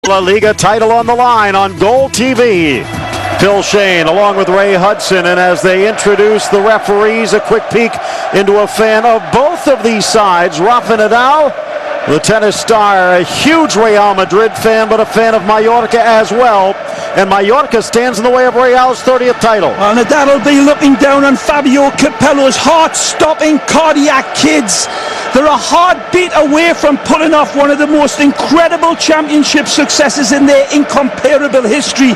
La Liga title on the line on Goal TV. Phil Shane along with Ray Hudson, and as they introduce the referees, a quick peek into a fan of both of these sides. Rafa Nadal, the tennis star, a huge Real Madrid fan, but a fan of Mallorca as well. And Mallorca stands in the way of Real's 30th title. Well, Nadal will be looking down on Fabio Capello's heart-stopping cardiac kids. They're a heartbeat away from pulling off one of the most incredible championship successes in their incomparable history.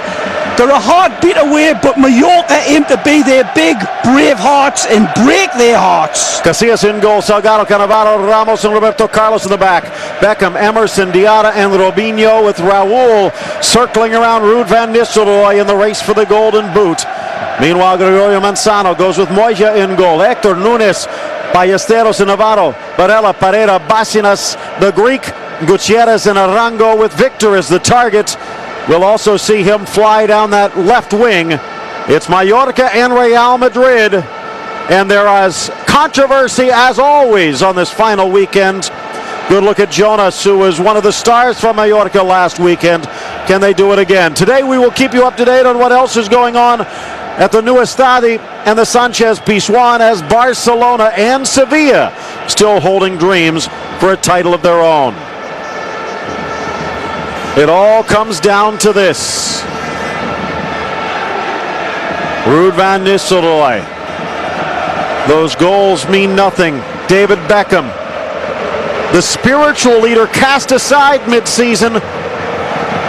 They're a heartbeat away, but Mallorca aim to be their big, brave hearts and break their hearts. Casillas in goal, Salgado, Cannavaro, Ramos, and Roberto Carlos in the back. Beckham, Emerson, Diarra, and Robinho, with Raul circling around Ruud van Nistelrooy in the race for the golden boot. Meanwhile, Gregorio Manzano goes with Moya in goal. Hector, Nunes, Ballesteros, and Navarro, Barella, Pereira, Basinas, the Greek, Gutierrez, and Arango, with Victor as the target. We'll also see him fly down that left wing. It's Mallorca and Real Madrid, and there is controversy as always on this final weekend. Good look at Jonas, who was one of the stars from Mallorca last weekend. Can they do it again? Today we will keep you up to date on what else is going on at the new Estadi and the Sanchez Pizjuan, as Barcelona and Sevilla still holding dreams for a title of their own. It all comes down to this. Ruud van Nistelrooy. Those goals mean nothing. David Beckham, the spiritual leader, cast aside mid-season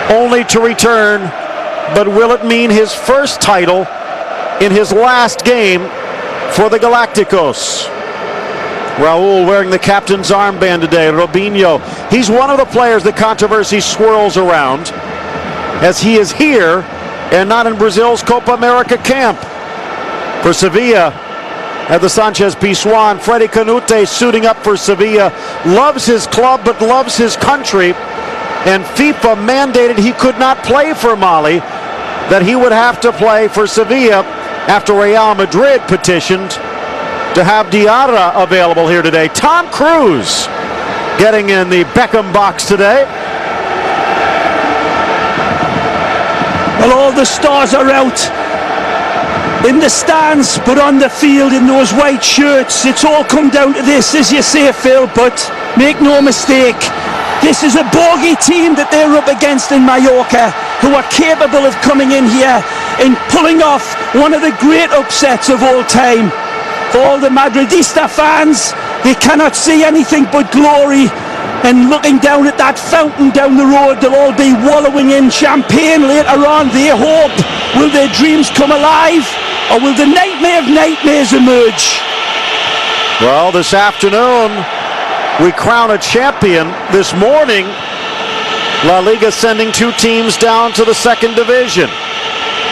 only to return. But will it mean his first title in his last game for the Galacticos? Raul wearing the captain's armband today. Robinho, he's one of the players that controversy swirls around, as he is here and not in Brazil's Copa America camp. For Sevilla, at the Sanchez Pizjuan, Freddy Canute suiting up for Sevilla, loves his club but loves his country, and FIFA mandated he could not play for Mali, that he would have to play for Sevilla after Real Madrid petitioned to have Diarra available here today. Tom Cruise getting in the Beckham box today. Well, all the stars are out in the stands, but on the field in those white shirts. It's all come down to this, as you say, Phil, but make no mistake, this is a bogey team that they're up against in Mallorca, who are capable of coming in here and pulling off one of the great upsets of all time. For all the Madridista fans, they cannot see anything but glory, and looking down at that fountain down the road, they'll all be wallowing in champagne later on. They hope. Will their dreams come alive, or will the nightmare of nightmares emerge? Well, this afternoon we crown a champion. This morning, La Liga sending two teams down to the second division.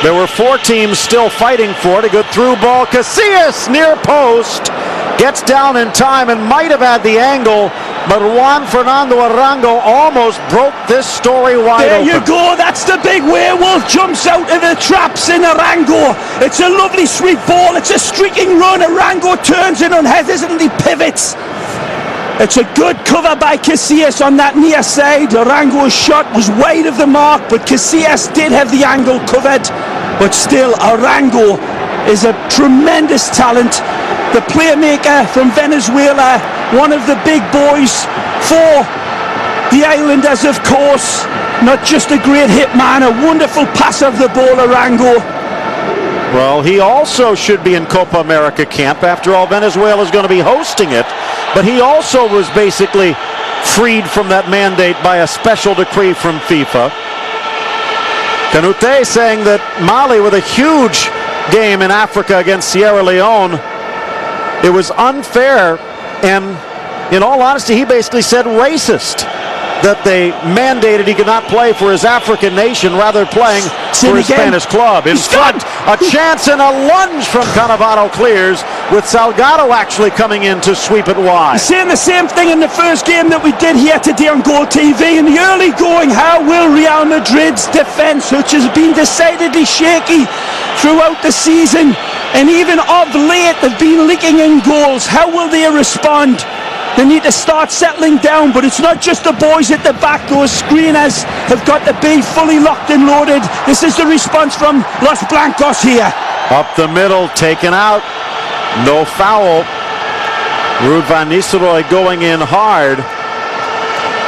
There were four teams still fighting for it. A good through ball. Casillas near post. Gets down in time and might have had the angle, but Juan Fernando Arango almost broke this story wide open. There you go. That's the big werewolf. Jumps out of the traps in Arango. It's a lovely sweet ball. It's a streaking run. Arango turns in unhesitantly, pivots. It's a good cover by Casillas on that near side. Arango's shot was wide of the mark, but Casillas did have the angle covered. But still, Arango is a tremendous talent. The playmaker from Venezuela, one of the big boys for the islanders, of course. Not just a great hit man, a wonderful passer of the ball, Arango. Well, he also should be in Copa America camp. After all, Venezuela is going to be hosting it. But he also was basically freed from that mandate by a special decree from FIFA. Canute saying that Mali, with a huge game in Africa against Sierra Leone, it was unfair, and in all honesty, he basically said racist, that they mandated he could not play for his African nation, rather playing for his Spanish club. In front, a chance and a lunge from Cannavaro clears, with Salgado actually coming in to sweep it wide. Saying the same thing in the first game that we did here today on Goal TV. In the early going, how will Real Madrid's defence, which has been decidedly shaky throughout the season, and even of late they've been leaking in goals, how will they respond? They need to start settling down, but it's not just the boys at the back. Those screeners have got to be fully locked and loaded. This is the response from Los Blancos here. Up the middle, taken out. No foul. Ruud van Nistelrooy going in hard.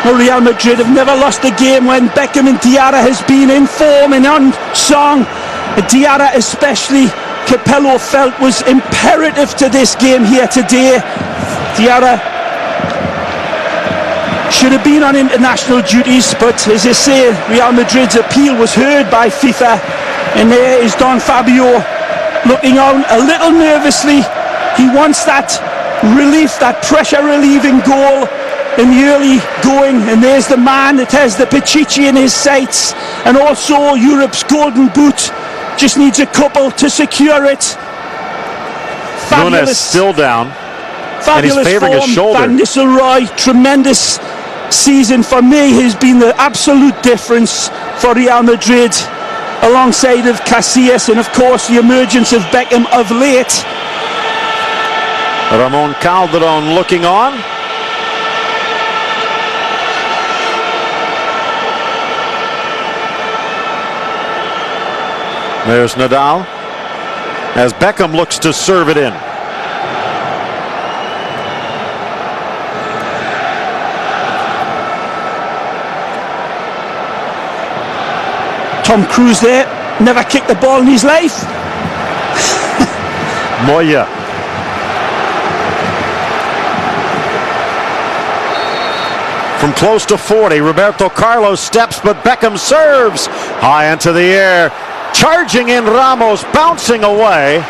Well, Real Madrid have never lost a game when Beckham and Diarra has been in form and on song. Diarra especially, Capello felt was imperative to this game here today. Diarra should have been on international duties, but as I say, Real Madrid's appeal was heard by FIFA, and there is Don Fabio looking on a little nervously. He wants that relief, that pressure relieving goal in the early going, and there's the man that has the Pichichi in his sights, and also Europe's golden boot. Just needs a couple to secure it. Nunes still down. Fabulous, and he's favoring his shoulder. Van Nistelrooy, tremendous season for me. He's been the absolute difference for Real Madrid, alongside of Casillas, and of course the emergence of Beckham of late. Ramon Calderon looking on. There's Nadal as Beckham looks to serve it in. Tom Cruise there, never kicked the ball in his life. Moya. From close to 40, Roberto Carlos steps, but Beckham serves high into the air. Charging in Ramos, bouncing away,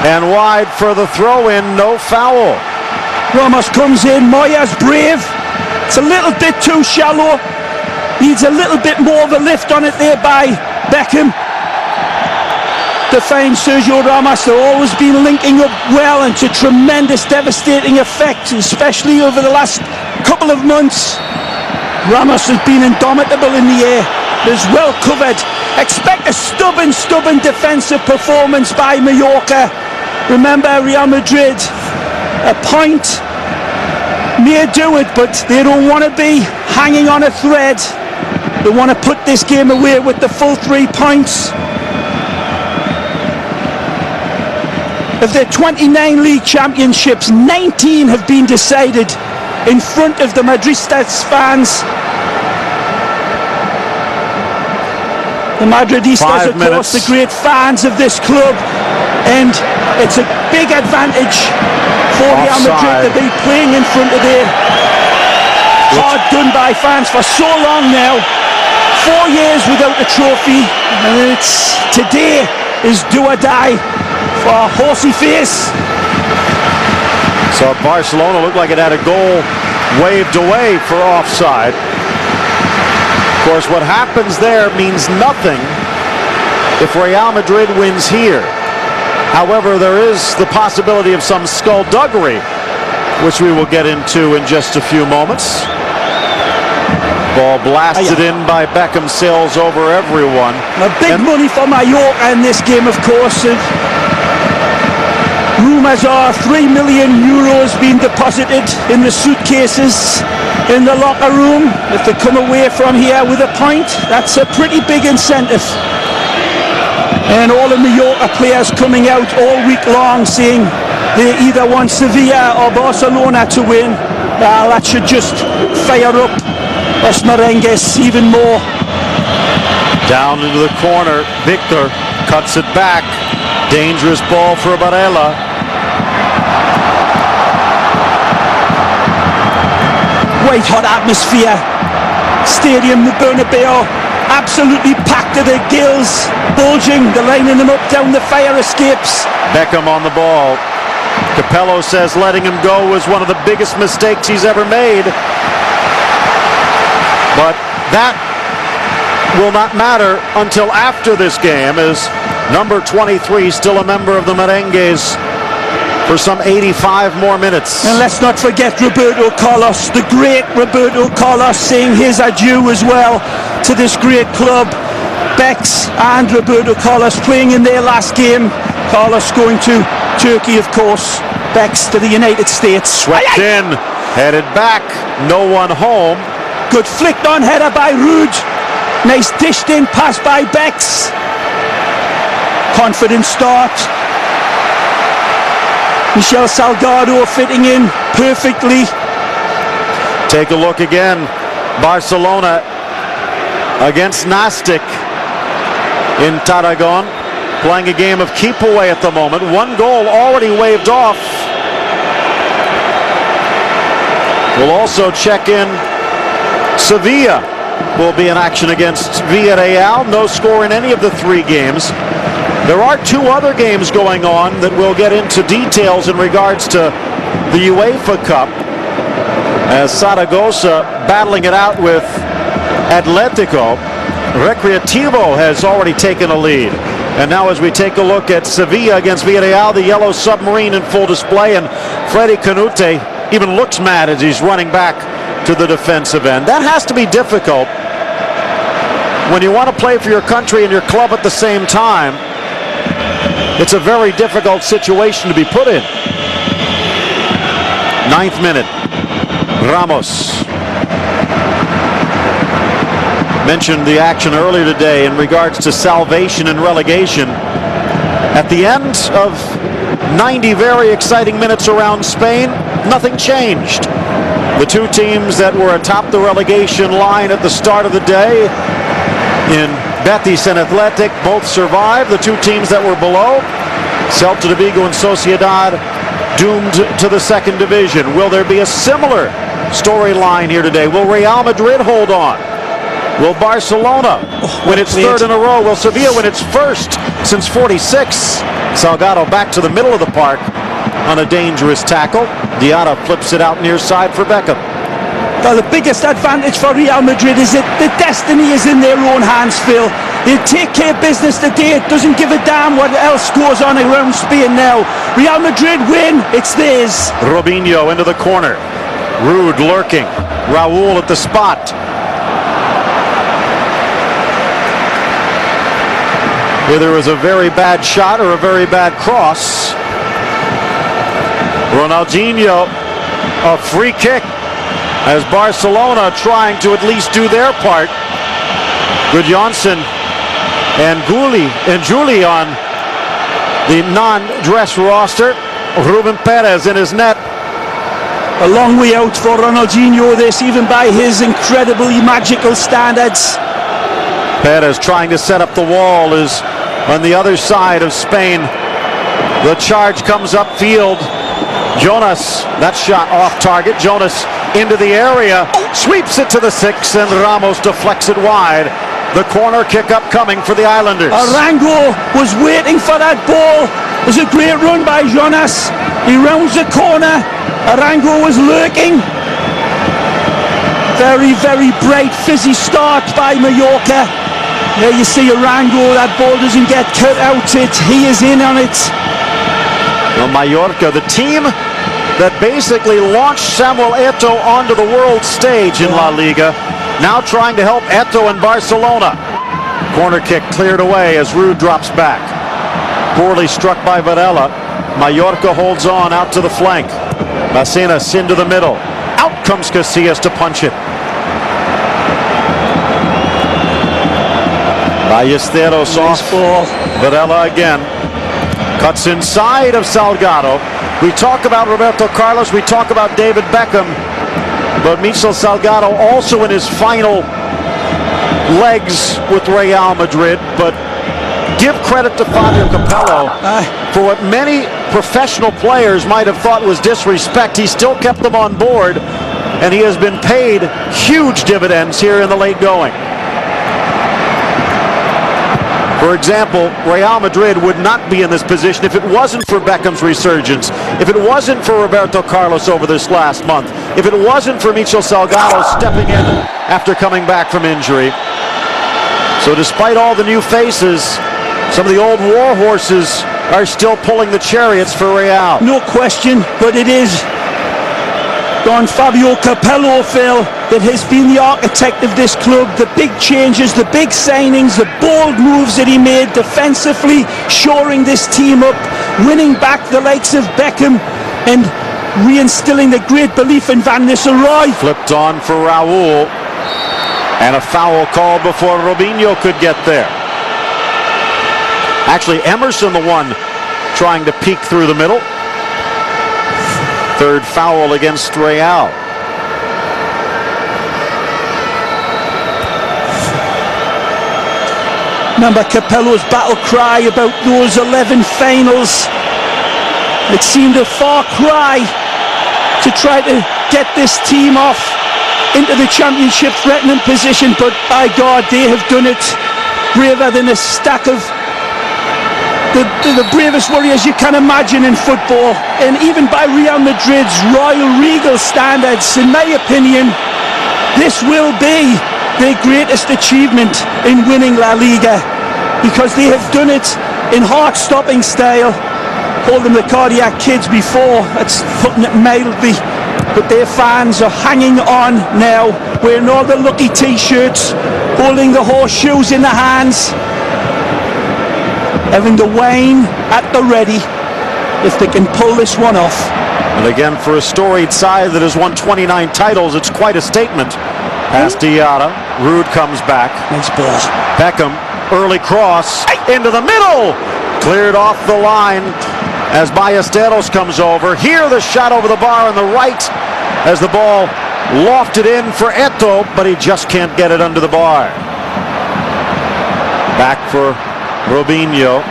and wide for the throw-in, no foul. Ramos comes in, Moya's brave. It's a little bit too shallow. Needs a little bit more of a lift on it there by Beckham. To find Sergio Ramos, they've always been linking up well and to tremendous devastating effect, especially over the last couple of months. Ramos has been indomitable in the air. Is well covered. Expect a stubborn defensive performance by Mallorca. Remember, Real Madrid, a point may do it, but they don't want to be hanging on a thread. They want to put this game away with the full 3 points. Of their 29 league championships, 19 have been decided in front of the Madridistas fans. The Madridistas, of course, the great fans of this club, and it's a big advantage for Real Madrid to be playing in front of their hard done by fans for so long now. 4 years without a trophy, and it's today is do or die for Horsey Face. So Barcelona looked like it had a goal waved away for offside. Of course, what happens there means nothing if Real Madrid wins here. However, there is the possibility of some skullduggery, which we will get into in just a few moments. Ball blasted in by Beckham, sails over everyone. Big money for Mallorca in this game, of course. Rumours are €3 million being deposited in the suitcases in the locker room. If they come away from here with a point, that's a pretty big incentive. And all the Mallorca players coming out all week long saying they either want Sevilla or Barcelona to win. Well, that should just fire up Los Merengues even more. Down into the corner, Victor cuts it back. Dangerous ball for Barella. White hot atmosphere. Stadium, the Bernabeu, absolutely packed to the gills, bulging. They're lining them up down the fire escapes. Beckham on the ball. Capello says letting him go was one of the biggest mistakes he's ever made. But that will not matter until after this game, as number 23 still a member of the Merengues for some 85 more minutes. And let's not forget Roberto Carlos, the great Roberto Carlos, saying his adieu as well to this great club. Bex and Roberto Carlos playing in their last game. Carlos going to Turkey, of course. Bex to the United States. Swept in, headed back, no one home. Good flicked on header by Ruud. Nice dished in pass by Bex. Confident start. Michel Salgado fitting in perfectly. Take a look again. Barcelona against Nastic in Tarragon, playing a game of keep away at the moment. One goal already waved off. We'll also check in. Sevilla will be in action against Villarreal. No score in any of the three games. There are two other games going on that we'll get into details in regards to the UEFA Cup, as Zaragoza battling it out with Atletico. Recreativo has already taken a lead. And now as we take a look at Sevilla against Villarreal, the yellow submarine in full display, and Freddy Canute even looks mad as he's running back to the defensive end. That has to be difficult when you want to play for your country and your club at the same time. It's a very difficult situation to be put in. 9th minute. Ramos. Mentioned the action earlier today in regards to salvation and relegation. At the end of 90 very exciting minutes around Spain, nothing changed. The two teams that were atop the relegation line at the start of the day, in Betis and Athletic, both survived. The two teams that were below, Celta de Vigo and Sociedad, doomed to the second division. Will there be a similar storyline here today? Will Real Madrid hold on? Will Barcelona win its third in a row? Will Sevilla win its first since 46? Salgado back to the middle of the park on a dangerous tackle. Diarra flips it out near side for Beckham. Well, the biggest advantage for Real Madrid is that the destiny is in their own hands, Phil. They take care of business today. It doesn't give a damn what else goes on around Spain now. Real Madrid win, it's theirs. Robinho into the corner. Ruud lurking. Raul at the spot. Either was a very bad shot or a very bad cross. Ronaldinho, a free kick, as Barcelona trying to at least do their part. Gudjonsson and Juli on the non-dress roster. Ruben Perez in his net. A long way out for Ronaldinho this, even by his incredibly magical standards. Perez trying to set up the wall is on the other side of Spain. The charge comes upfield. Jonas, that shot off target. Jonas into the area, sweeps it to the 6, and Ramos deflects it wide. The corner kick upcoming for the Islanders. Arango was waiting for that ball. It was a great run by Jonas. He rounds the corner. Arango was lurking. Very, very bright, fizzy start by Mallorca. There you see Arango. That ball doesn't get cut out. He is in on it. Well, Mallorca, the team that basically launched Samuel Eto'o onto the world stage in La Liga, now trying to help Eto'o and Barcelona. Corner kick cleared away as Ruud drops back. Poorly struck by Varela. Mallorca holds on out to the flank. Macenas into the middle. Out comes Casillas to punch it. Ballesteros off. Varela again. Cuts inside of Salgado. We talk about Roberto Carlos, we talk about David Beckham, but Michel Salgado also in his final legs with Real Madrid. But give credit to Fabio Capello for what many professional players might have thought was disrespect. He still kept them on board, and he has been paid huge dividends here in the late going. For example, Real Madrid would not be in this position if it wasn't for Beckham's resurgence, if it wasn't for Roberto Carlos over this last month, if it wasn't for Michel Salgado stepping in after coming back from injury. So despite all the new faces, some of the old war horses are still pulling the chariots for Real. No question, but it is Don Fabio Capello, Phil, that has been the architect of this club. The big changes, the big signings, the bold moves that he made defensively, shoring this team up, winning back the likes of Beckham, and reinstilling the great belief in Van Nistelrooy. Flipped on for Raul. And a foul called before Robinho could get there. Actually, Emerson the one trying to peek through the middle. Third foul against Real. Remember Capello's battle cry about those 11 finals. It seemed a far cry to try to get this team off into the championship threatening position, but by God, they have done it braver than a stack of the bravest warriors you can imagine in football. And even by Real Madrid's royal regal standards, in my opinion, this will be their greatest achievement in winning La Liga, because they have done it in heart-stopping style. Called them the cardiac kids before, that's putting it mildly, but their fans are hanging on now, wearing all the lucky t-shirts, holding the horseshoes in their hands, having the wine at the ready if they can pull this one off. And again, for a storied side that has won 29 titles, it's quite a statement. Past Diarra, Rude comes back. Nice ball. Beckham, early cross, into the middle! Cleared off the line as Ballesteros comes over. Here the shot over the bar on the right as the ball lofted in for Eto'o, but he just can't get it under the bar. Back for Robinho.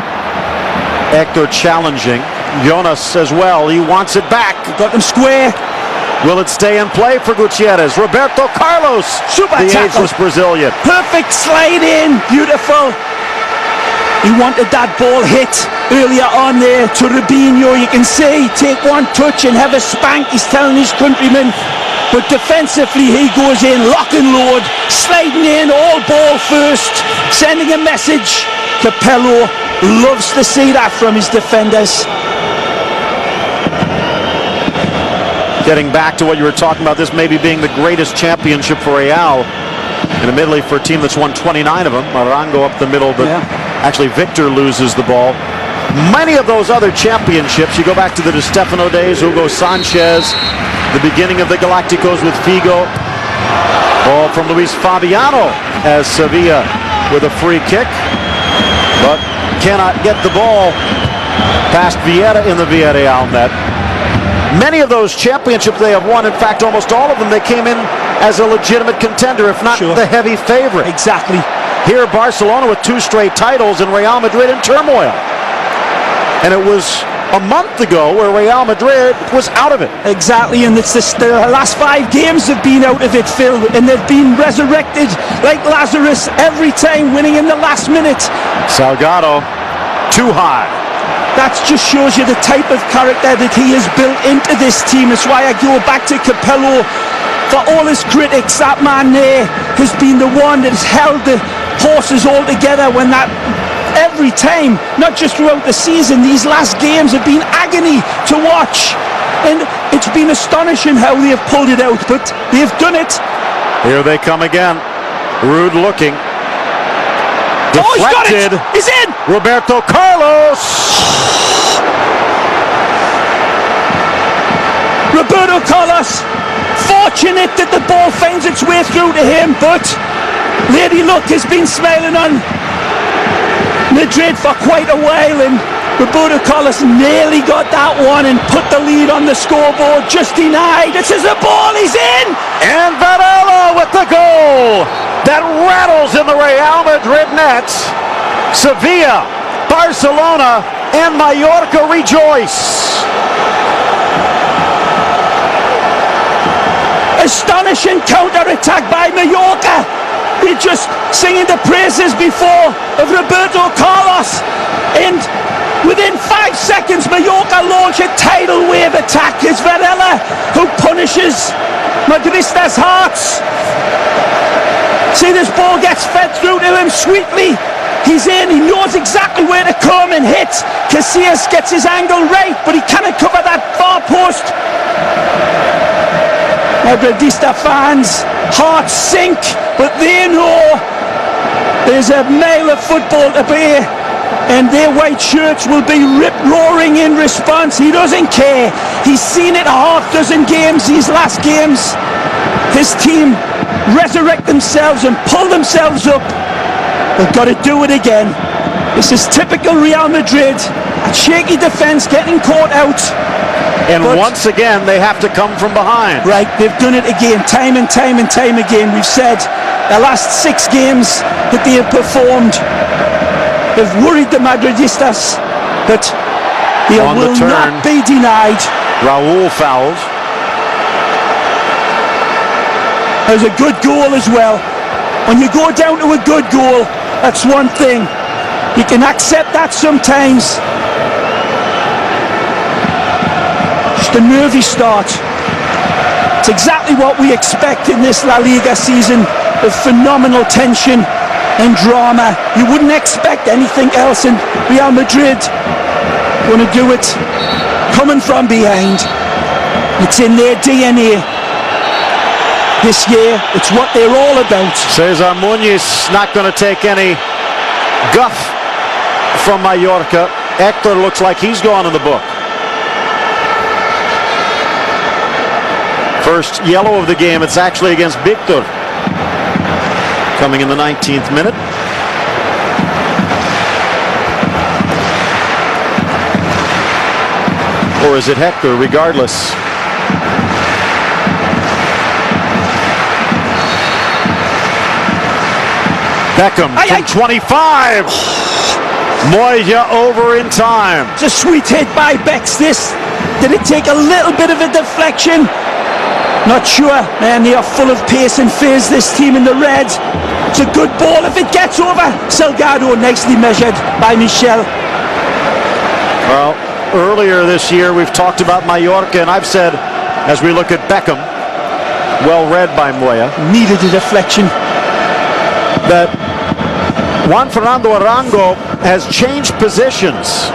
Hector challenging. Jonas as well. He wants it back. Got them square. Will it stay in play for Gutierrez? Roberto Carlos, Super the tackle. ageless Brazilian. Perfect slide in. Beautiful. He wanted that ball hit earlier on there to Robinho. You can see, take one touch and have a spank, he's telling his countrymen. But defensively, he goes in, lock and load, sliding in, all ball first, sending a message. Capello loves to see that from his defenders. Getting back to what you were talking about, this maybe being the greatest championship for Real. And admittedly, for a team that's won 29 of them, Marango up the middle, but actually Victor loses the ball. Many of those other championships, you go back to the Di Stefano days, Hugo Sanchez, the beginning of the Galacticos with Figo. Ball from Luis Fabiano as Sevilla with a free kick, but cannot get the ball past Vieira in the Villarreal net. Many of those championships they have won, in fact almost all of them, they came in as a legitimate contender, if not the heavy favorite. Exactly. Here Barcelona with 2 straight titles and Real Madrid in turmoil. And it was a month ago where Real Madrid was out of it. Exactly, and it's the last 5 games have been out of it, Phil, and they've been resurrected like Lazarus every time, winning in the last minute. Salgado, too high. That just shows you the type of character that he has built into this team. That's why I go back to Capello. For all his critics, that man there has been the one that has held the horses all together when that every time, not just throughout the season, these last games have been agony to watch. And it's been astonishing how they have pulled it out, but they've done it. Here they come again. Rude looking. Deflected. Oh, he's got it! He's in! Roberto Carlos! Roberto Carlos, fortunate that the ball finds its way through to him, but Lady Luck has been smiling on Madrid for quite a while, and Roberto Carlos nearly got that one and put the lead on the scoreboard, just denied. It's the ball, he's in! And Varela with the goal that rattles in the Real Madrid nets. Sevilla, Barcelona, and Mallorca rejoice. Astonishing counter-attack by Mallorca. We're just singing the praises before of Roberto Carlos, and within 5 seconds Mallorca launch a tidal wave attack. It's Varela who punishes Madristas' hearts. See, this ball gets fed through to him sweetly. He's in, he knows exactly where to come and hit. Casillas gets his angle right, but he cannot cover that far post. Madridista fans' hearts sink, but they know there's a mile of football to play and their white shirts will be rip-roaring in response. He doesn't care. He's seen it a half dozen games, these last games. His team resurrect themselves and pull themselves up. They've got to do it again. This is typical Real Madrid. A shaky defence getting caught out. And once again, they have to come from behind. Right, they've done it again, time and time and time again. We've said the last 6 games that they have performed, they've worried the Madridistas, but they will not be denied. Raúl fouled. There's a good goal as well. When you go down to a good goal, that's one thing. You can accept that sometimes. Just a nervy start. It's exactly what we expect in this La Liga season, with phenomenal tension and drama. You wouldn't expect anything else in Real Madrid. Going to do it coming from behind. It's in their DNA. This year, it's what they're all about. Cesar Muñoz not going to take any guff from Mallorca. Hector looks like he's gone in the book. First yellow of the game. It's actually against Victor. Coming in the 19th minute. Or is it Hector? Regardless. Beckham from 25. Moya over in time. It's a sweet hit by Bex. This. Did it take a little bit of a deflection? Not sure. Man, they are full of pace and fizz, this team in the red. It's a good ball if it gets over. Salgado nicely measured by Michel. Well, earlier this year we've talked about Mallorca, and I've said, as we look at Beckham, well read by Moya, needed a deflection, that Juan Fernando Arango has changed positions.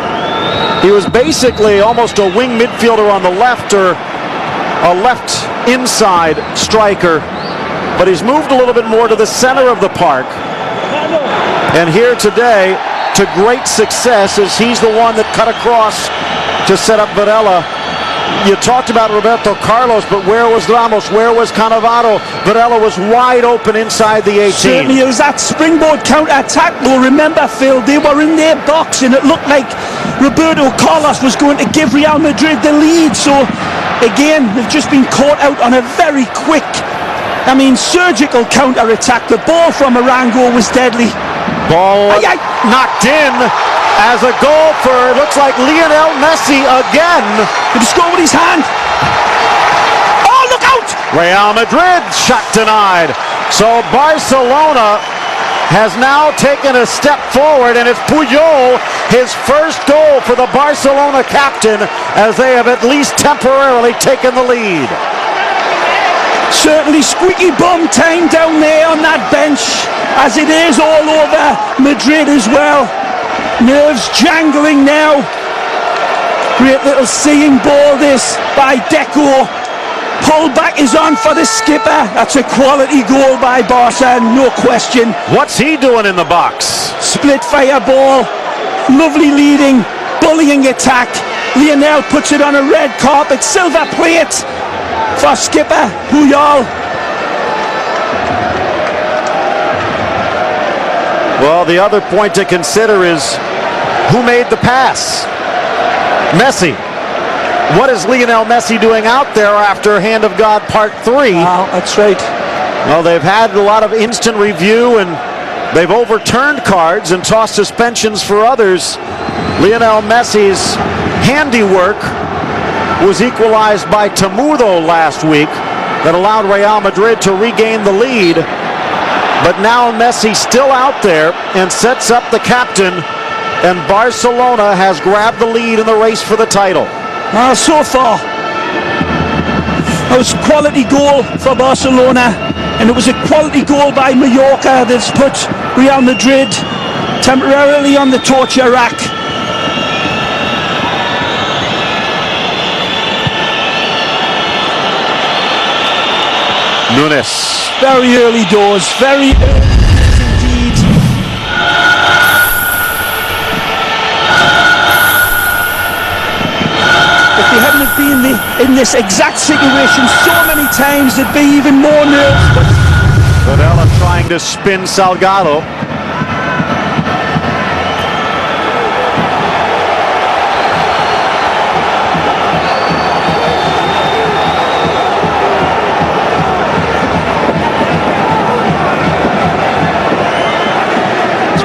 He was basically almost a wing midfielder on the left, or a left inside striker, but he's moved a little bit more to the center of the park. And here today, to great success, as he's the one that cut across to set up Varela. You talked about Roberto Carlos, but where was Ramos? Where was Cannavaro? Varela was wide open inside the 18. Certainly, it was that springboard counter-attack, though. Remember, Phil, they were in their box, and it looked like Roberto Carlos was going to give Real Madrid the lead. So, again, they've just been caught out on a very quick, surgical counter-attack. The ball from Arango was deadly. Ball knocked in as a goal for, looks like Lionel Messi again. Did he score with his hand? Oh, look out! Real Madrid shot denied. So Barcelona has now taken a step forward, and it's Puyol, his first goal for the Barcelona captain, as they have at least temporarily taken the lead. Certainly squeaky bum time down there on that bench, as it is all over Madrid as well. Nerves jangling now. Great little seeing ball this by Deco. Pull back is on for the skipper. That's a quality goal by Barca, no question. What's he doing in the box? Split fire ball. Lovely leading, bullying attack. Lionel puts it on a red carpet. Silver plate for skipper Puyol. Well, the other point to consider is who made the pass? Messi. What is Lionel Messi doing out there after Hand of God Part 3? Wow, that's right. Well, they've had a lot of instant review, and they've overturned cards and tossed suspensions for others. Lionel Messi's handiwork was equalized by Temudo last week that allowed Real Madrid to regain the lead. But now Messi still out there and sets up the captain, and Barcelona has grabbed the lead in the race for the title. So far, it was a quality goal for Barcelona, and it was a quality goal by Mallorca that's put Real Madrid temporarily on the torture rack. Nunes. Very early doors, very early indeed. in this exact situation so many times, there'd be even more nerves. But Videla trying to spin Salgado.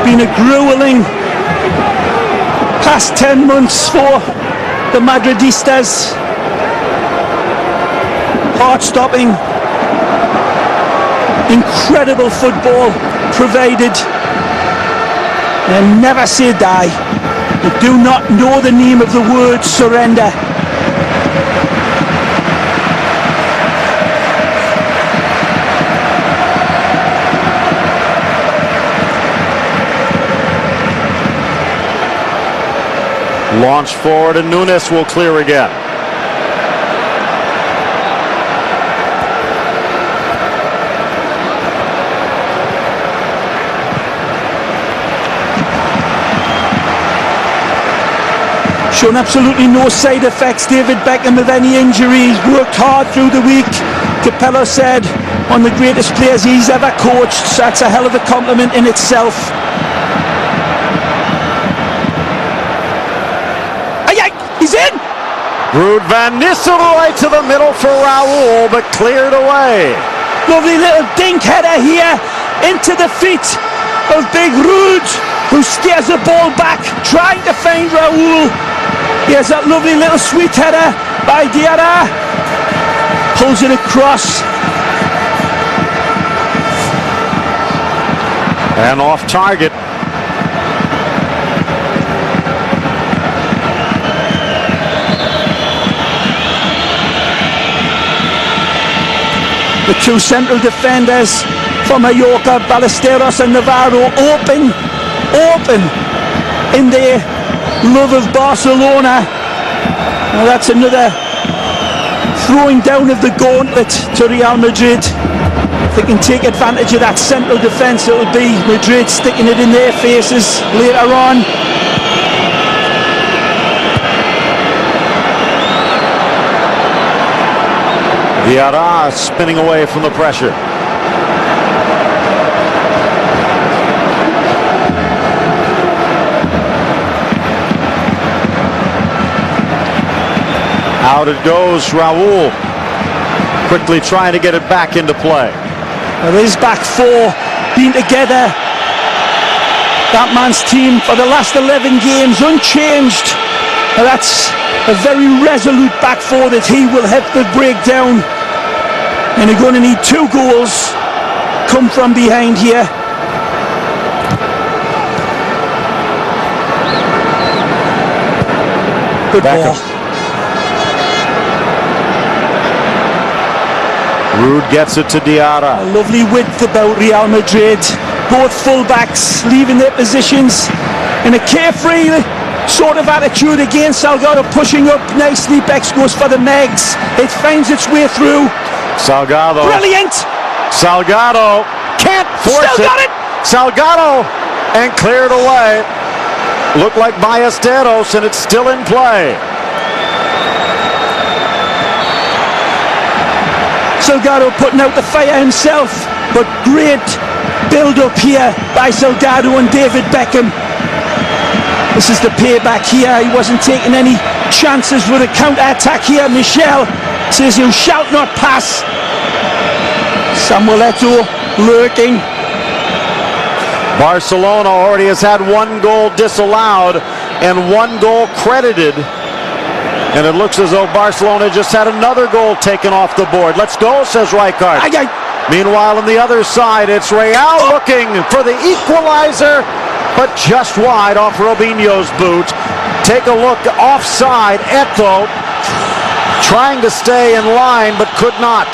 been a grueling past 10 months for the Madridistas. Heart-stopping, incredible football provided, and never say die. They do not know the name of the word surrender. Launch forward and Nunes will clear again. Shown absolutely no side effects. David Beckham of any injuries, worked hard through the week. Capello said one of the greatest players he's ever coached, so that's a hell of a compliment in itself. He's in! Ruud van Nistelrooy to the middle for Raul, but cleared away. Lovely little dink header here into the feet of big Ruud, who steers the ball back, trying to find Raul. Here's that lovely little sweet header by Diarra. Pulls it across. And off target. The two central defenders from Mallorca, Ballesteros and Navarro, open in their love of Barcelona. Now that's another throwing down of the gauntlet to Real Madrid. If they can take advantage of that central defence, it'll be Madrid sticking it in their faces later on. Diarra spinning away from the pressure. Out it goes, Raul. Quickly trying to get it back into play. Well, his back four been together. That man's team for the last 11 games unchanged. Now that's a very resolute back four that he will have to break down. And they're going to need 2 goals come from behind here. Good ball. Ruud gets it to Diarra. A lovely width about Real Madrid. Both full-backs leaving their positions in a carefree sort of attitude again. Salgado pushing up nicely. Bex goes for the Megs. It finds its way through. Salgado. Brilliant! Salgado can't force Still it. got it! Salgado and cleared away. Looked like Ballesteros, and it's still in play. Salgado putting out the fire himself, but great build-up here by Salgado and David Beckham. This is the payback here. He wasn't taking any chances with a counter-attack here. Michel says you shall not pass. Samuel Eto'o lurking. Barcelona already has had 1 goal disallowed and 1 goal credited. And it looks as though Barcelona just had another goal taken off the board. Let's go, says Rijkaard. Meanwhile, on the other side, it's Real looking for the equalizer, but just wide off Robinho's boot. Take a look, offside. Eto'o trying to stay in line, but could not.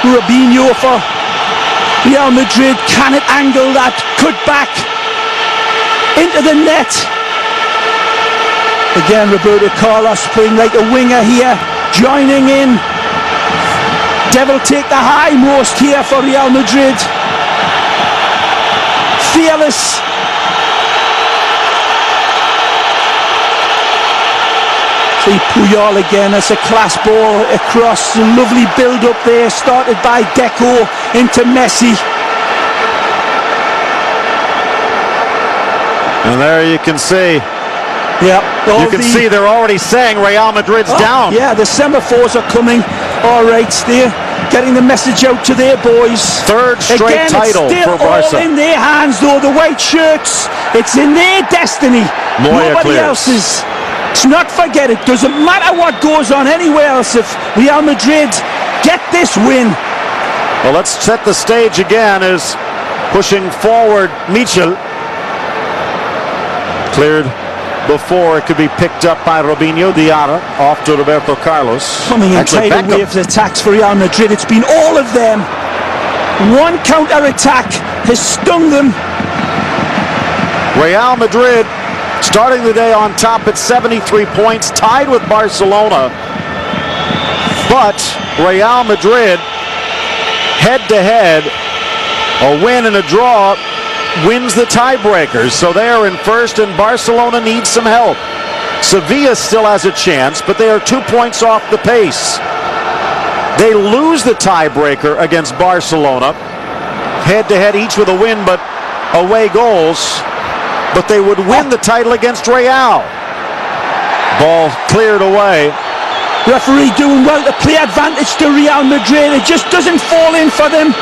Robinho for Real Madrid. Can it angle that cutback into the net? Again, Roberto Carlos playing like a winger here, joining in. Devil take the highmost here for Real Madrid. Fearless. See Puyol again. That's a class ball across. A lovely build up there, started by Deco into Messi. And there you can see. Yeah, you can see they're already saying Real Madrid's down. Yeah, the semaphores are coming. All right, they're getting the message out to their boys. Third straight title it's still for Barca. all in their hands, though. The white shirts, it's in their destiny. Nobody else's. Let's not forget it. Doesn't matter what goes on anywhere else. If Real Madrid get this win. Well, let's set the stage again as pushing forward Michel. Cleared before it could be picked up by Robinho. Diarra off to Roberto Carlos. Coming in tidal waves of attacks for Real Madrid. It's been all of them. One counter-attack has stung them. Real Madrid starting the day on top at 73 points, tied with Barcelona. But Real Madrid, head-to-head, a win and a draw, wins the tiebreakers, so they are in first and Barcelona needs some help. Sevilla still has a chance, but they are 2 points off the pace. They lose the tiebreaker against Barcelona, head-to-head each with a win but away goals, but they would win the title against Real. Ball cleared away. Referee doing well to play advantage to Real Madrid. It just doesn't fall in for them.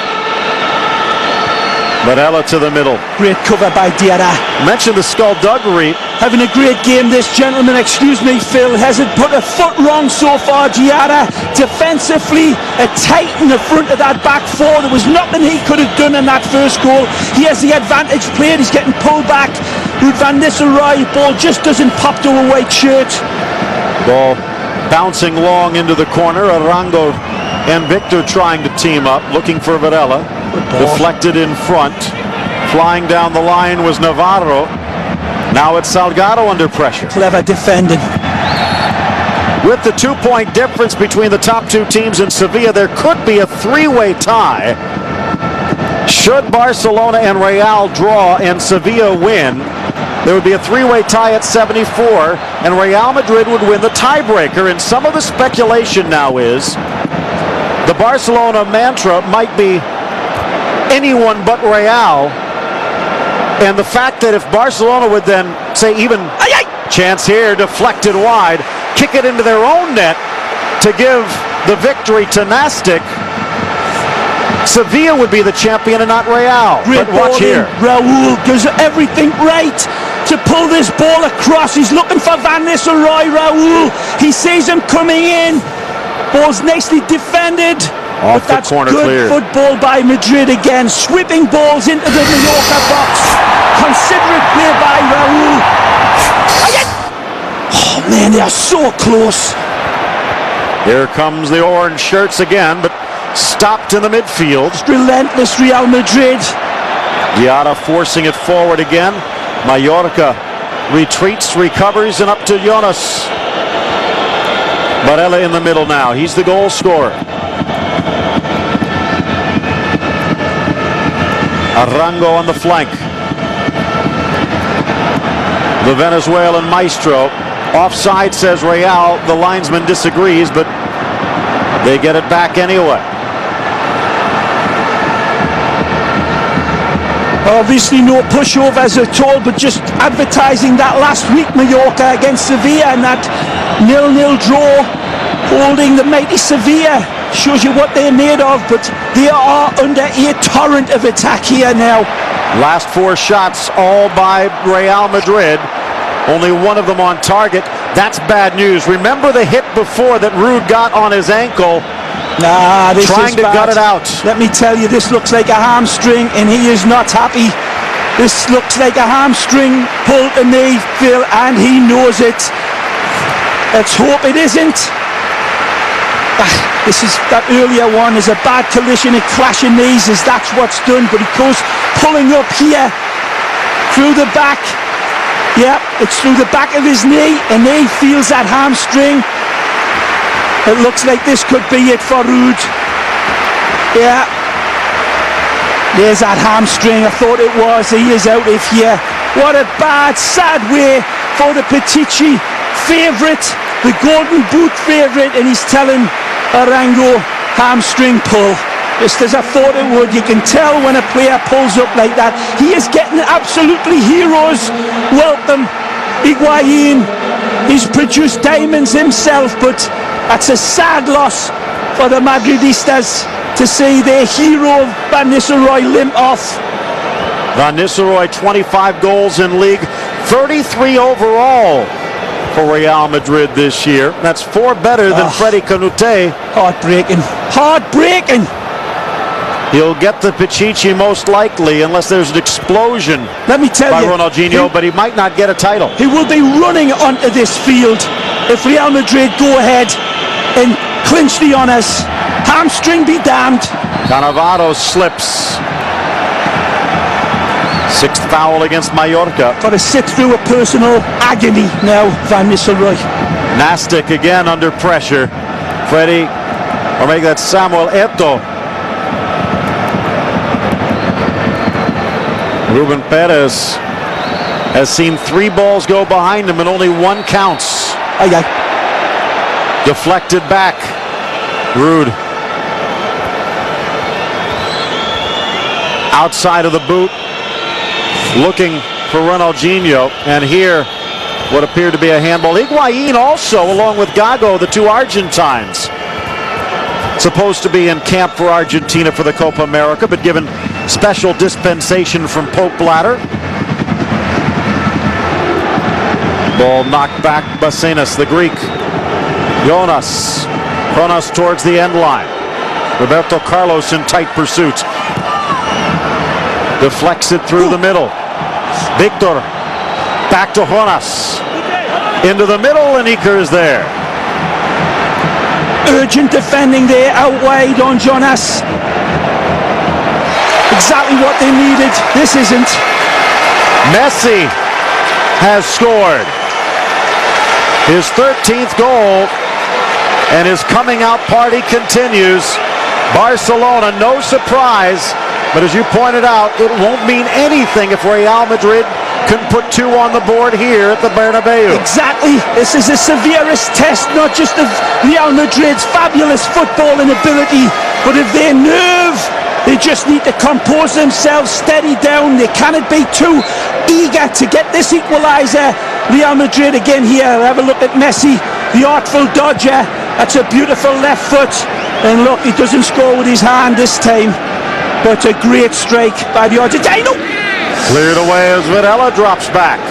Barella to the middle. Great cover by Diarra. Mentioned the skullduggery. Having a great game, this gentleman, excuse me, Phil, hasn't put a foot wrong so far. Diarra, defensively, a tight in the front of that back four. There was nothing he could have done in that first goal. He has the advantage played. He's getting pulled back. Ruud van Nistelrooy, ball just doesn't pop to a white shirt. Ball bouncing long into the corner. Arango and Victor trying to team up, looking for Varela. Deflected in front. Flying down the line was Navarro. Now it's Salgado under pressure. Clever defending. With the 2-point difference between the top two teams in Sevilla, there could be a three-way tie. Should Barcelona and Real draw and Sevilla win, there would be a three-way tie at 74, and Real Madrid would win the tiebreaker. And some of the speculation now is the Barcelona mantra might be anyone but Real, and the fact that if Barcelona would then say even chance here, deflected wide, kick it into their own net to give the victory to Nastic, Sevilla would be the champion and not Real. Great but watch here. Raul does everything right to pull this ball across. He's looking for Van Nistelrooy. Raul, he sees him coming in. Ball's nicely defended. Off but that's the corner, good cleared. Football by Madrid again, sweeping balls into the Mallorca box. Considerate play by Raul. Oh man, they are so close. Here comes the orange shirts again, but stopped in the midfield. It's relentless Real Madrid. Diarra forcing it forward again. Mallorca retreats, recovers, and up to Jonas. Barella in the middle now. He's the goal scorer. Arango on the flank. The Venezuelan maestro. Offside, says Real. The linesman disagrees, but they get it back anyway. Obviously no pushovers at all, but just advertising that last week Mallorca against Sevilla and that 0-0 draw, holding the mighty Sevilla. Shows you what they're made of, but they are under a torrent of attack here now. Last four shots all by Real Madrid. Only one of them on target. That's bad news. Remember the hit before that Ruud got on his ankle? Nah, this trying is to bad. gut it out. Let me tell you, this looks like a hamstring, and he is not happy. This looks like a hamstring pull to me, Phil, and he knows it. Let's hope it isn't. This is that earlier one is a bad collision, a clash of knees, as that's what's done, but he goes pulling up here through the back. Yeah, it's through the back of his knee, and he feels that hamstring. It looks like this could be it for Ruud. Yeah, there's that hamstring. I thought it was. He is out of here. What a bad, sad way for the Petici favourite the Golden Boot favourite, and he's telling Arango hamstring pull. Just as I thought it would. You can tell when a player pulls up like that. He is getting absolutely heroes welcome. Higuain, he's produced diamonds himself, but that's a sad loss for the Madridistas to see their hero Van Nistelrooy limp off. Van Nistelrooy, 25 goals in league, 33 overall for Real Madrid this year. That's 4 better than Freddie Canute. Heartbreaking. Heartbreaking. He'll get the Pichichi most likely unless there's an explosion Let me tell by you, Ronaldinho, but he might not get a title. He will be running onto this field if Real Madrid go ahead and clinch the honours. Hamstring be damned. Cannavaro slips. 6th foul against Mallorca. Got to sit through a personal agony now, Van Nistelrooy. Nastic again under pressure. Freddie, or make that Samuel Eto'o. Ruben Perez has seen 3 balls go behind him and only 1 counts. Aye, aye. Deflected back. Rude. Outside of the boot. Looking for Ronaldinho. And here, what appeared to be a handball. Higuain also, along with Gago, the 2 Argentines. Supposed to be in camp for Argentina for the Copa America, but given special dispensation from Pope Blatter. Ball knocked back. Bacenas, the Greek. Jonas towards the end line. Roberto Carlos in tight pursuit. Deflects it through the middle. Victor back to Jonas. Into the middle, and Iker is there. Urgent defending there, out wide on Jonas. Exactly what they needed. This isn't. Messi has scored his 13th goal, and his coming out party continues. Barcelona, no surprise, but as you pointed out, it won't mean anything if Real Madrid can put 2 on the board here at the Bernabeu. Exactly. This is the severest test, not just of Real Madrid's fabulous footballing ability, but of their nerve. They just need to compose themselves, steady down. They cannot be too eager to get this equaliser. Real Madrid again here. Have a look at Messi, the artful dodger. That's a beautiful left foot. And look, he doesn't score with his hand this time. But a great strike by the Argentino. Cleared away as Videla drops back.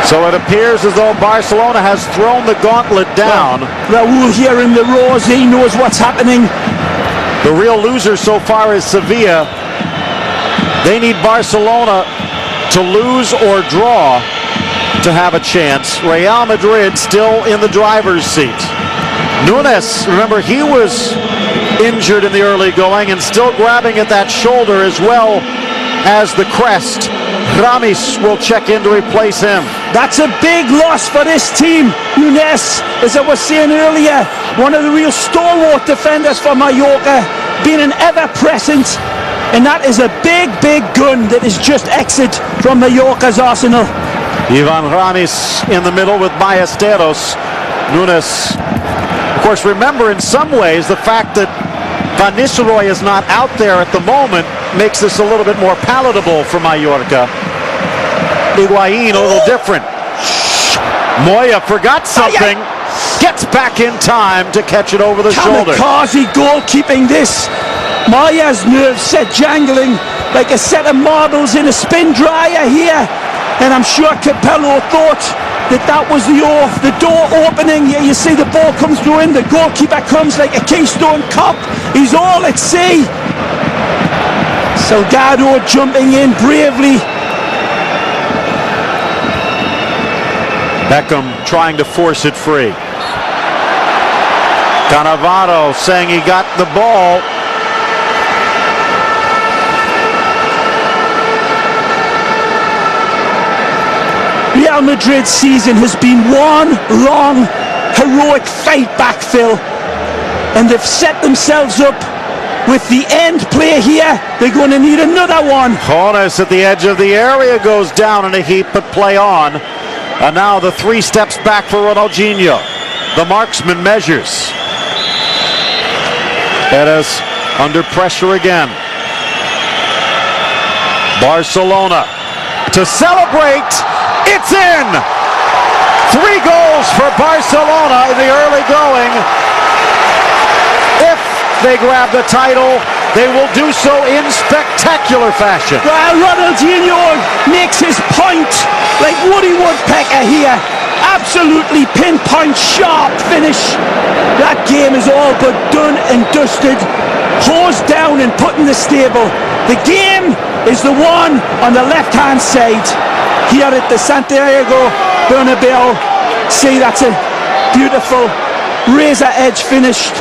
So it appears as though Barcelona has thrown the gauntlet down. Well, Raul here in the roars, he knows what's happening. The real loser so far is Sevilla. They need Barcelona to lose or draw to have a chance. Real Madrid still in the driver's seat. Nunes, remember, he was injured in the early going and still grabbing at that shoulder as well as the crest. Ramis will check in to replace him. That's a big loss for this team. Nunes, as I was saying earlier, one of the real stalwart defenders for Mallorca, being an ever-present, and that is a big, big gun that is just exit from Mallorca's arsenal. Ivan Ramis in the middle with Ballesteros. Nunes, of course, remember in some ways the fact that Van Nistelrooy is not out there at the moment makes this a little bit more palatable for Mallorca. Higuain a little different. Moya forgot something. Gets back in time to catch it over the shoulder. Kamikaze goalkeeping this. Moya's nerves set jangling like a set of marbles in a spin dryer here. And I'm sure Capello thought that was the door opening. Here you see the ball comes through in. The goalkeeper comes like a Keystone Cop. He's all at sea. Salgado jumping in bravely. Beckham trying to force it free. Cannavaro saying he got the ball. Real Madrid's season has been one long, heroic fight back, Phil. And they've set themselves up with the end play here, they're going to need another one. Jonas at the edge of the area goes down in a heap, but play on. And now the 3 steps back for Ronaldinho. The marksman measures. Perez under pressure again. Barcelona to celebrate. It's in! 3 goals for Barcelona in the early going. If they grab the title, they will do so in spectacular fashion. Well, Ronaldinho makes his point like Woody Woodpecker here. Absolutely pinpoint, sharp finish. That game is all but done and dusted. Hosed down and put in the stable. The game is the one on the left-hand side here at the Santiago Bernabeu. See, that's a beautiful razor edge finished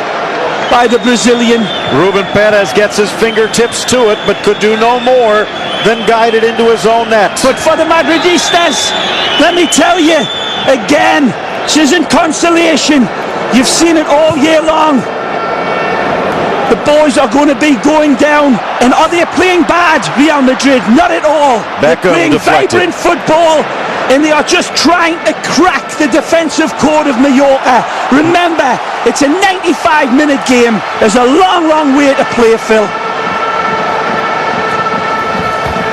by the Brazilian. Ruben Perez gets his fingertips to it, but could do no more than guide it into his own net. But for the Madridistas, let me tell you, again, this isn't consolation. You've seen it all year long. The boys are going to be going down. And are they playing bad, Real Madrid? Not at all. They're playing vibrant football, and they are just trying to crack the defensive code of Mallorca. Remember, it's a 95-minute game. There's a long, long way to play, Phil.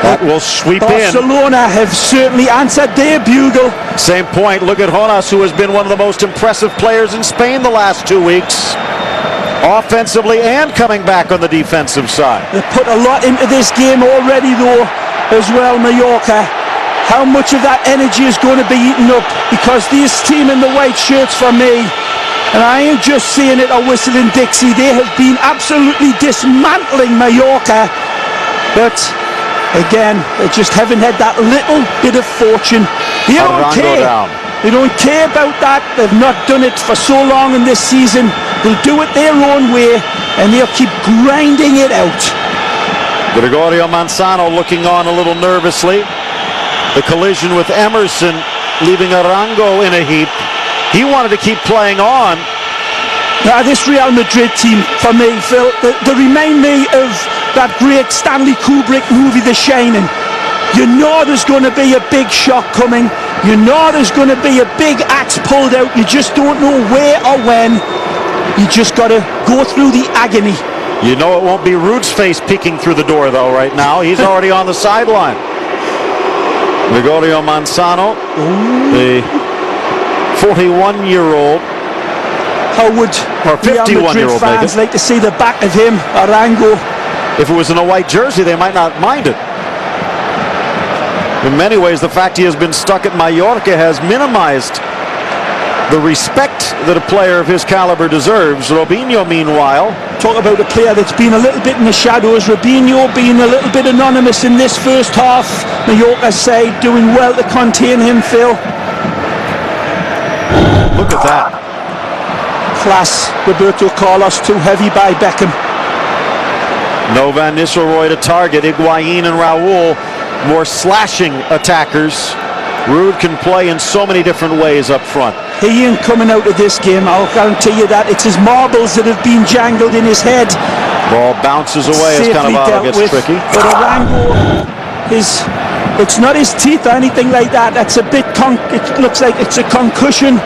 That will sweep Barcelona have certainly answered their bugle. Same point. Look at Jonas, who has been one of the most impressive players in Spain the last 2 weeks. Offensively and coming back on the defensive side. They put a lot into this game already, though, as well, Mallorca. How much of that energy is going to be eaten up? Because this team in the white shirts, for me, and I ain't just saying it or whistling Dixie, they have been absolutely dismantling Mallorca. But again, they just haven't had that little bit of fortune. They don't care. They don't care about that. They've not done it for so long in this season. They'll do it their own way, and they'll keep grinding it out. Gregorio Manzano looking on a little nervously. The collision with Emerson leaving Arango in a heap. He wanted to keep playing on. Now, this Real Madrid team, for me, Phil, they remind me of that great Stanley Kubrick movie, The Shining. You know there's going to be a big shock coming. You know there's going to be a big axe pulled out. You just don't know where or when. You just got to go through the agony. You know it won't be Ruud's face peeking through the door, though, right now. He's already on the sideline. Gregorio Manzano, the 41-year-old. How would Real Madrid fans like to see the back of him, Arango? If it was in a white jersey, they might not mind it. In many ways, the fact he has been stuck at Mallorca has minimized the respect that a player of his caliber deserves. Robinho, meanwhile. Talk about a player that's been a little bit in the shadows. Robinho being a little bit anonymous in this first half. Mallorca's side doing well to contain him, Phil. Look at that. Class. Roberto Carlos too heavy by Beckham. No Van Nistelrooy to target. Higuain and Raul, more slashing attackers. Ruud can play in so many different ways up front. He ain't coming out of this game, I'll guarantee you that. It's his marbles that have been jangled in his head. Ball bounces away as Cannavaro gets tricky. But Arango, it's not his teeth or anything like that. That's a bit, it looks like it's a concussion.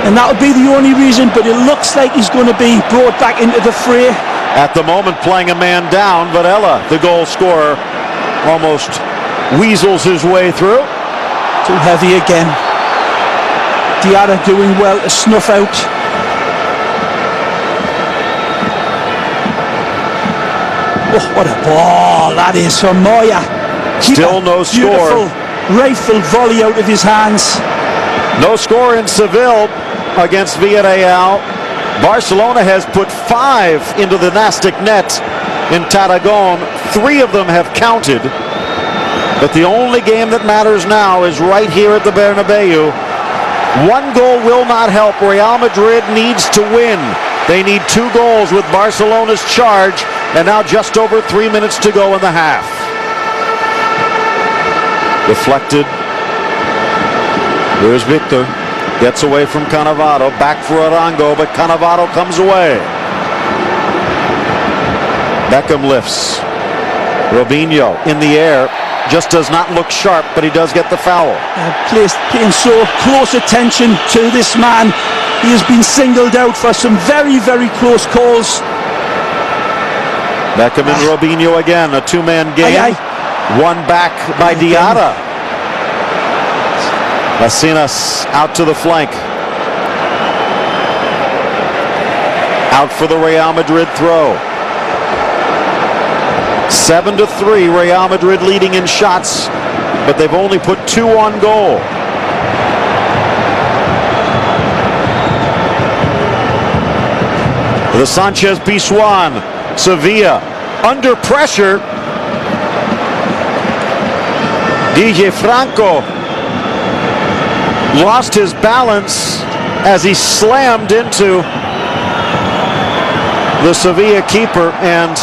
And that would be the only reason, but it looks like he's going to be brought back into the fray. At the moment, playing a man down, Varela, the goal scorer, almost weasels his way through. Too heavy again. Diarra doing well to snuff out. Oh, what a ball that is from Moya. Still no score. Rifle volley out of his hands. No score in Seville against Villarreal. Barcelona has put 5 into the Nastic net in Tarragona. 3 of them have counted. But the only game that matters now is right here at the Bernabeu. 1 goal will not help. Real Madrid needs to win. They need 2 goals with Barcelona's charge, and now just over 3 minutes to go in the half. Deflected. Here's Victor. Gets away from Cannavaro. Back for Arango, but Cannavaro comes away. Beckham lifts. Robinho in the air. Just does not look sharp, but he does get the foul. Paying so close attention to this man. He has been singled out for some very, very close calls. Beckham and Robinho again, a two-man game. One back by Diarra. Lacinas out to the flank. Out for the Real Madrid throw. 7-3, Real Madrid leading in shots, but they've only put 2 on goal. The Sanchez Pizjuan, Sevilla under pressure. DJ Franco lost his balance as he slammed into the Sevilla keeper, and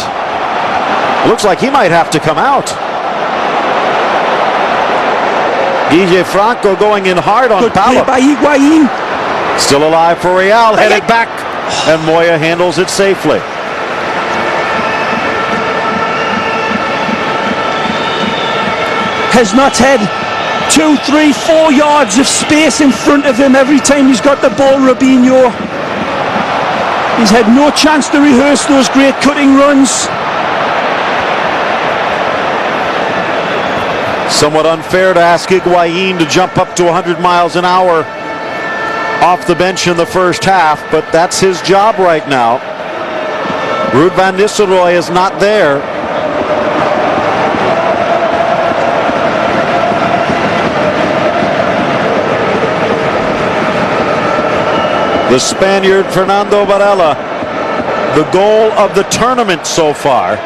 looks like he might have to come out. DJ Franco going in hard on Pala. By Higuain. Still alive for Real, headed back, and Moya handles it safely. Has not had 2, 3, 4 yards of space in front of him every time he's got the ball, Robinho. He's had no chance to rehearse those great cutting runs. Somewhat unfair to ask Higuain to jump up to 100 miles an hour off the bench in the first half, but that's his job right now. Ruud van Nistelrooy is not there. The Spaniard Fernando Varela, the goal of the tournament so far,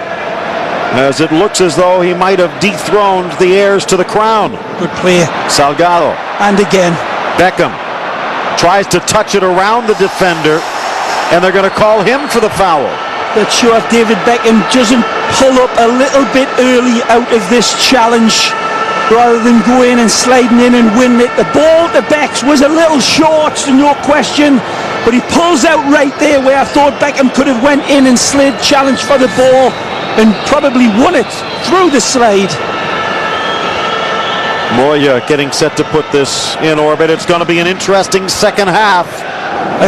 as it looks as though he might have dethroned the heirs to the crown. Good play. Salgado. And again. Beckham tries to touch it around the defender, and they're going to call him for the foul. Let's show if David Beckham doesn't pull up a little bit early out of this challenge, rather than go in and sliding in and win it. The ball to Becks was a little short, no question, but he pulls out right there where I thought Beckham could have went in and slid, challenged for the ball, and probably won it through the slide. Moya getting set to put this in orbit. It's going to be an interesting second half.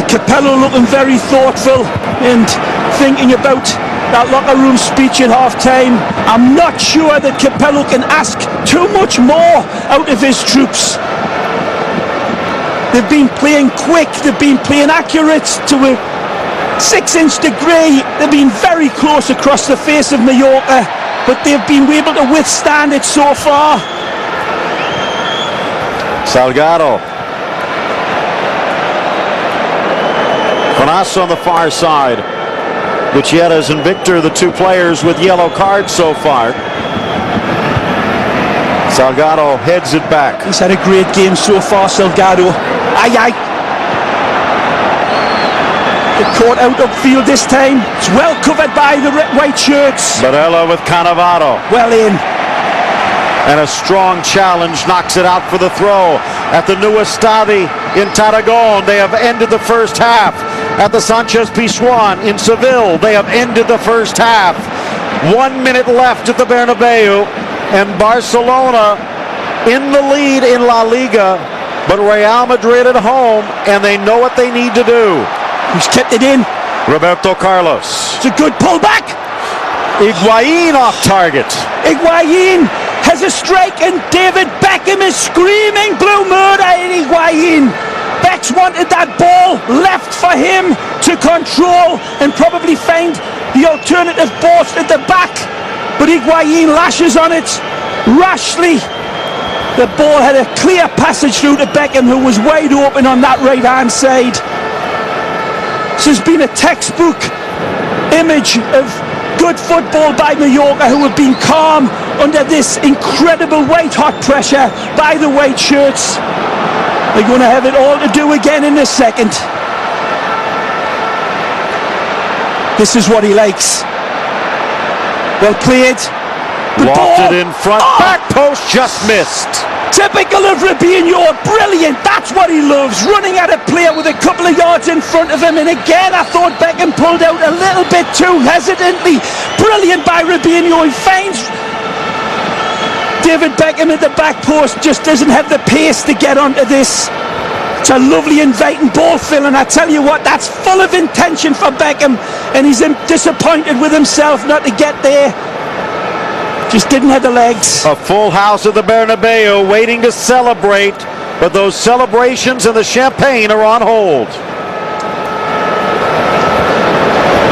Capello looking very thoughtful and thinking about that locker room speech at half-time. I'm not sure that Capello can ask too much more out of his troops. They've been playing quick, they've been playing accurate to a 6-inch degree. They've been very close across the face of Mallorca, but they've been able to withstand it so far. Salgado. Conas on the far side. Gutierrez and Victor, the two players with yellow cards so far. Salgado heads it back. He's had a great game so far, Salgado. Caught out upfield this time. It's well covered by the white shirts. Barella with Cannavaro. Well in. And a strong challenge knocks it out for the throw at the new Estadi in Tarragona. They have ended the first half. At the Sanchez Pizjuan in Seville, they have ended the first half. 1 minute left at the Bernabeu, and Barcelona in the lead in La Liga, but Real Madrid at home, and they know what they need to do. He's kept it in. Roberto Carlos. It's a good pullback. Higuain off target. Higuain has a strike, and David Beckham is screaming blue murder at Higuain. Becks wanted that ball left for him to control and probably find the alternative post at the back, but Higuain lashes on it rashly. The ball had a clear passage through to Beckham, who was wide open on that right hand side. This has been a textbook image of good football by Mallorca, who have been calm under this incredible white hot pressure by the white shirts. They're going to have it all to do again in a second. This is what he likes. Well played. Lofted in front, back post just missed. Typical of Robinho, brilliant, that's what he loves, running at a player with a couple of yards in front of him, and again I thought Beckham pulled out a little bit too hesitantly. Brilliant by Robinho, he finds David Beckham at the back post, just doesn't have the pace to get onto this. It's a lovely inviting ball, Phil, and I tell you what, that's full of intention for Beckham, and he's disappointed with himself not to get there. Just didn't have the legs. A full house at the Bernabeu waiting to celebrate, but those celebrations and the champagne are on hold.